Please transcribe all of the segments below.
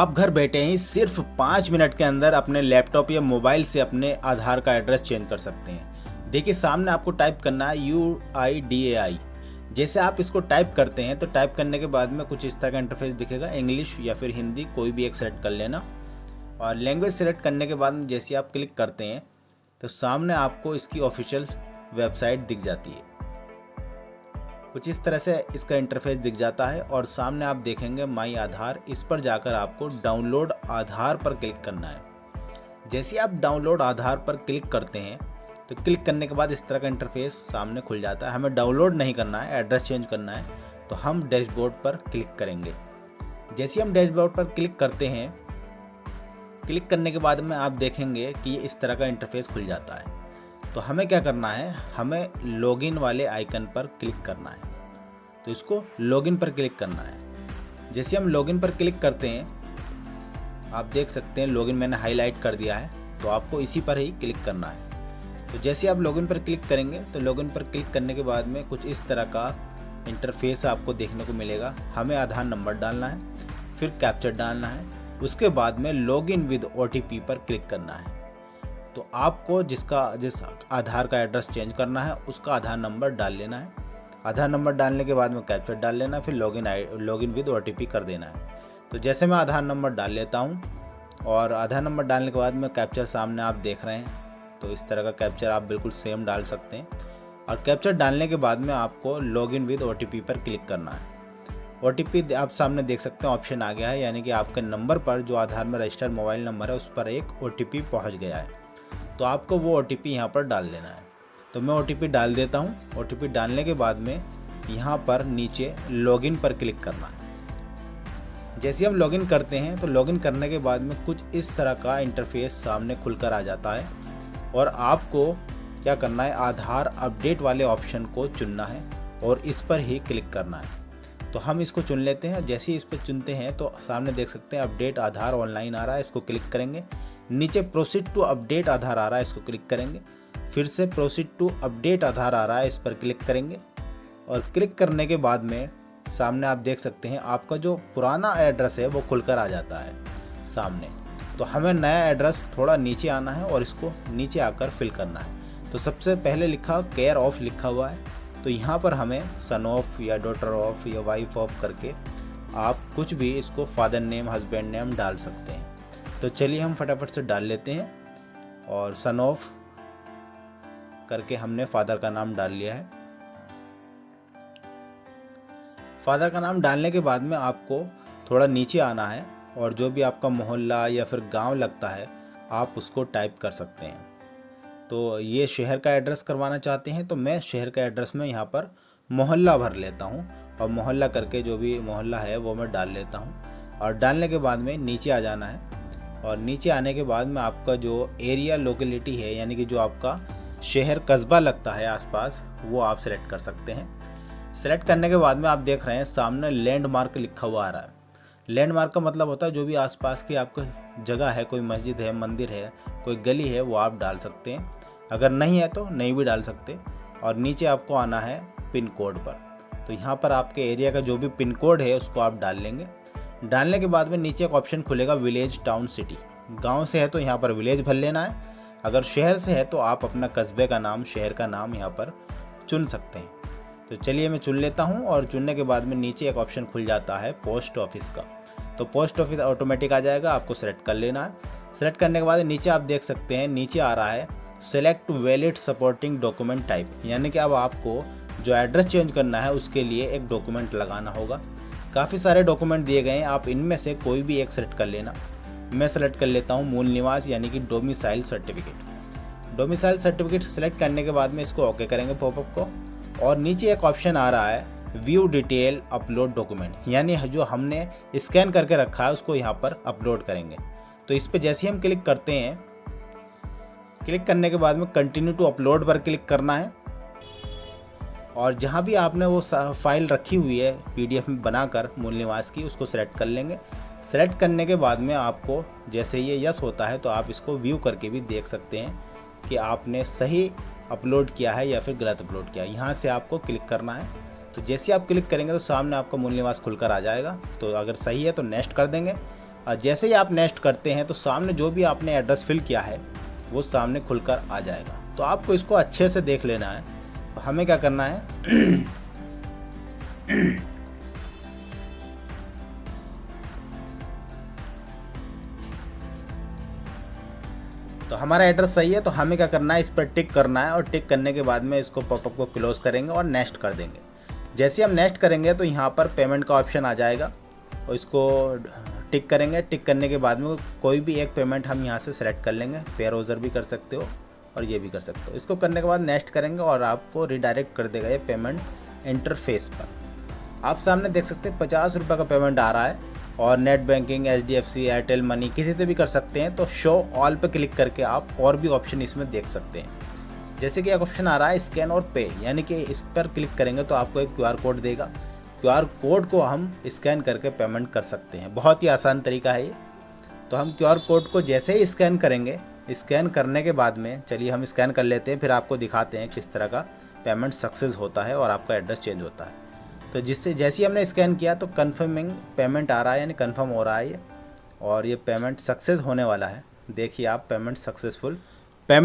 आप घर बैठे ही सिर्फ 5 मिनट के अंदर अपने लैपटॉप या मोबाइल से अपने आधार का एड्रेस चेंज कर सकते हैं। देखिए सामने आपको टाइप करना है UIDAI। जैसे आप इसको टाइप करते हैं तो टाइप करने के बाद में कुछ इस तरह का इंटरफेस दिखेगा, इंग्लिश या फिर हिंदी कोई भी एक सेलेक्ट कर लेना। और लैंग्वेज सेलेक्ट करने के बाद में जैसे आप क्लिक करते हैं तो सामने आपको इसकी ऑफिशियल वेबसाइट दिख जाती है। कुछ इस तरह से इसका इंटरफेस दिख जाता है और सामने आप देखेंगे माई आधार। इस पर जाकर आपको डाउनलोड आधार पर क्लिक करना है। जैसे आप डाउनलोड आधार पर क्लिक करते हैं तो क्लिक करने के बाद इस तरह का इंटरफेस सामने खुल जाता है। हमें डाउनलोड नहीं करना है, एड्रेस चेंज करना है, तो हम डैशबोर्ड पर क्लिक करेंगे। जैसे हम डैशबोर्ड पर क्लिक करते हैं, क्लिक करने के बाद में आप देखेंगे कि इस तरह का इंटरफेस खुल जाता है। तो हमें क्या करना है, हमें लॉगिन वाले आइकन पर क्लिक करना है। तो इसको लॉगिन पर क्लिक करना है। जैसे हम लॉगिन पर क्लिक करते हैं, आप देख सकते हैं लॉगिन मैंने हाईलाइट कर दिया है, तो आपको इसी पर ही क्लिक करना है। तो जैसे आप लॉगिन पर क्लिक करेंगे तो लॉगिन पर क्लिक करने के बाद में कुछ इस तरह का इंटरफेस आपको देखने को मिलेगा। हमें आधार नंबर डालना है, फिर कैप्चर डालना है, उसके बाद में लॉगिन विद OTP पर क्लिक करना है। तो आपको जिस आधार का एड्रेस चेंज करना है उसका आधार नंबर डाल लेना है। आधार नंबर डालने के बाद में कैप्चर डाल लेना है, फिर लॉगिन विद OTP कर देना है। तो जैसे मैं आधार नंबर डाल लेता हूँ और आधार नंबर डालने के बाद में कैप्चर सामने आप देख रहे हैं, तो इस तरह का कैप्चर आप बिल्कुल सेम डाल सकते हैं। और कैप्चर डालने के बाद में आपको लॉगिन विद OTP पर क्लिक करना है। OTP आप सामने देख सकते हैं ऑप्शन आ गया है, यानी कि आपके नंबर पर जो आधार में रजिस्टर्ड मोबाइल नंबर है उस पर एक OTP पहुंच गया है। तो आपको वो OTP यहाँ पर डाल लेना है। तो मैं OTP डाल देता हूँ। OTP डालने के बाद में यहाँ पर नीचे लॉगिन पर क्लिक करना है। जैसे हम लॉगिन करते हैं तो लॉगिन करने के बाद में कुछ इस तरह का इंटरफेस सामने खुलकर आ जाता है और आपको क्या करना है, आधार अपडेट वाले ऑप्शन को चुनना है और इस पर ही क्लिक करना है। तो हम इसको चुन लेते हैं। जैसे ही इस पर चुनते हैं तो सामने देख सकते हैं अपडेट आधार ऑनलाइन आ रहा है, इसको क्लिक करेंगे। नीचे प्रोसीड टू अपडेट आधार आ रहा है, इसको क्लिक करेंगे। फिर से प्रोसीड टू अपडेट आधार आ रहा है, इस पर क्लिक करेंगे। और क्लिक करने के बाद में सामने आप देख सकते हैं आपका जो पुराना एड्रेस है वो खुलकर आ जाता है सामने। तो हमें नया एड्रेस थोड़ा नीचे आना है और इसको नीचे आकर फिल करना है। तो सबसे पहले लिखा केयर ऑफ लिखा हुआ है, तो यहाँ पर हमें सन ऑफ या डॉटर ऑफ या वाइफ ऑफ करके आप कुछ भी इसको फादर नेम, हस्बैंड नेम डाल सकते हैं। तो चलिए हम फटाफट से डाल लेते हैं। और सन ऑफ करके हमने फादर का नाम डाल लिया है। फादर का नाम डालने के बाद में आपको थोड़ा नीचे आना है और जो भी आपका मोहल्ला या फिर गांव लगता है आप उसको टाइप कर सकते हैं। तो ये शहर का एड्रेस करवाना चाहते हैं तो मैं शहर का एड्रेस में यहाँ पर मोहल्ला भर लेता हूँ और मोहल्ला करके जो भी मोहल्ला है वो मैं डाल लेता हूँ। और डालने के बाद में नीचे आ जाना है और नीचे आने के बाद में आपका जो एरिया लोकेलिटी है, यानी कि जो आपका शहर कस्बा लगता है आसपास, वो आप सेलेक्ट कर सकते हैं। सेलेक्ट करने के बाद में आप देख रहे हैं सामने लैंडमार्क लिखा हुआ आ रहा है। लैंडमार्क का मतलब होता है जो भी आसपास की आपको जगह है, कोई मस्जिद है, मंदिर है, कोई गली है, वो आप डाल सकते हैं। अगर नहीं है तो नहीं भी डाल सकते। और नीचे आपको आना है पिन कोड पर। तो यहाँ पर आपके एरिया का जो भी पिन कोड है उसको आप डाल लेंगे। डालने के बाद में नीचे एक ऑप्शन खुलेगा विलेज, टाउन, सिटी। गांव से है तो यहाँ पर विलेज भर लेना है। अगर शहर से है तो आप अपना कस्बे का नाम, शहर का नाम यहाँ पर चुन सकते हैं। तो चलिए मैं चुन लेता हूँ। और चुनने के बाद में नीचे एक ऑप्शन खुल जाता है पोस्ट ऑफिस का। तो पोस्ट ऑफिस ऑटोमेटिक आ जाएगा, आपको सेलेक्ट कर लेना है। सेलेक्ट करने के बाद नीचे आप देख सकते हैं, नीचे आ रहा है select valid supporting document type, यानी कि अब आपको जो एड्रेस चेंज करना है उसके लिए एक डॉक्यूमेंट लगाना होगा। काफ़ी सारे डॉक्यूमेंट दिए गए हैं, आप इनमें से कोई भी एक सेलेक्ट कर लेना। मैं सेलेक्ट कर लेता हूँ मूल निवास, यानी कि domicile certificate. Domicile certificate select करने के बाद में इसको ओके करेंगे पॉपअप को। और नीचे एक ऑप्शन आ रहा है व्यू डिटेल अपलोड डॉक्यूमेंट, यानी जो हमने स्कैन करके रखा है उसको यहाँ पर अपलोड करेंगे। तो इस पर जैसे ही हम क्लिक करते हैं, क्लिक करने के बाद में कंटिन्यू टू अपलोड पर क्लिक करना है। और जहाँ भी आपने वो फाइल रखी हुई है PDF में बनाकर मूल निवास की, उसको सेलेक्ट कर लेंगे। सेलेक्ट करने के बाद में आपको जैसे ये यस होता है तो आप इसको व्यू करके भी देख सकते हैं कि आपने सही अपलोड किया है या फिर गलत अपलोड किया है। यहाँ से आपको क्लिक करना है। तो जैसे आप क्लिक करेंगे तो सामने आपका मूल निवास खुलकर आ जाएगा। तो अगर सही है तो नेक्स्ट कर देंगे, जैसे ही आप नेक्स्ट करते हैं तो सामने जो भी आपने एड्रेस फिल किया है वो सामने खुलकर आ जाएगा। तो आपको इसको अच्छे से देख लेना है। तो हमें क्या करना है तो हमारा एड्रेस सही है, तो हमें क्या करना है, इस पर टिक करना है और टिक करने के बाद में इसको पॉपअप को क्लोज करेंगे और नेक्स्ट कर देंगे। जैसे हम नेक्स्ट करेंगे तो यहाँ पर पेमेंट का ऑप्शन आ जाएगा और इसको टिक करेंगे। टिक करने के बाद में कोई भी एक पेमेंट हम यहाँ से सेलेक्ट कर लेंगे। पे रोज़र भी कर सकते हो और ये भी कर सकते हो। इसको करने के बाद नेक्स्ट करेंगे और आपको रिडायरेक्ट कर देगा ये पेमेंट इंटरफेस पर। आप सामने देख सकते हैं 50 रुपये का पेमेंट आ रहा है और net banking, HDFC, Airtel money किसी से भी कर सकते हैं। तो शो ऑल पे क्लिक करके आप और भी ऑप्शन इसमें देख सकते हैं। जैसे कि एक ऑप्शन आ रहा है स्कैन और पे, यानी कि इस पर क्लिक करेंगे तो आपको एक QR कोड देगा। QR कोड को हम स्कैन करके पेमेंट कर सकते हैं। बहुत ही आसान तरीका है ये। तो हम QR कोड को जैसे ही स्कैन करेंगे, स्कैन करने के बाद में चलिए हम स्कैन कर लेते हैं, फिर आपको दिखाते हैं किस तरह का पेमेंट सक्सेस होता है और आपका एड्रेस चेंज होता है। तो जिससे जैसे ही हमने स्कैन किया तो कन्फर्मिंग पेमेंट आ रहा है, यानी कन्फर्म हो रहा है ये, और ये पेमेंट सक्सेस होने वाला है। देखिए आप पेमेंट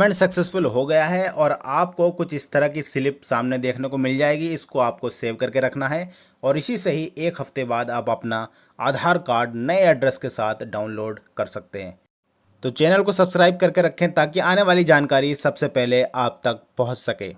सक्सेसफुल हो गया है और आपको कुछ इस तरह की स्लिप सामने देखने को मिल जाएगी। इसको आपको सेव करके रखना है और इसी से ही 1 हफ्ते बाद आप अपना आधार कार्ड नए एड्रेस के साथ डाउनलोड कर सकते हैं। तो चैनल को सब्सक्राइब करके रखें ताकि आने वाली जानकारी सबसे पहले आप तक पहुंच सके।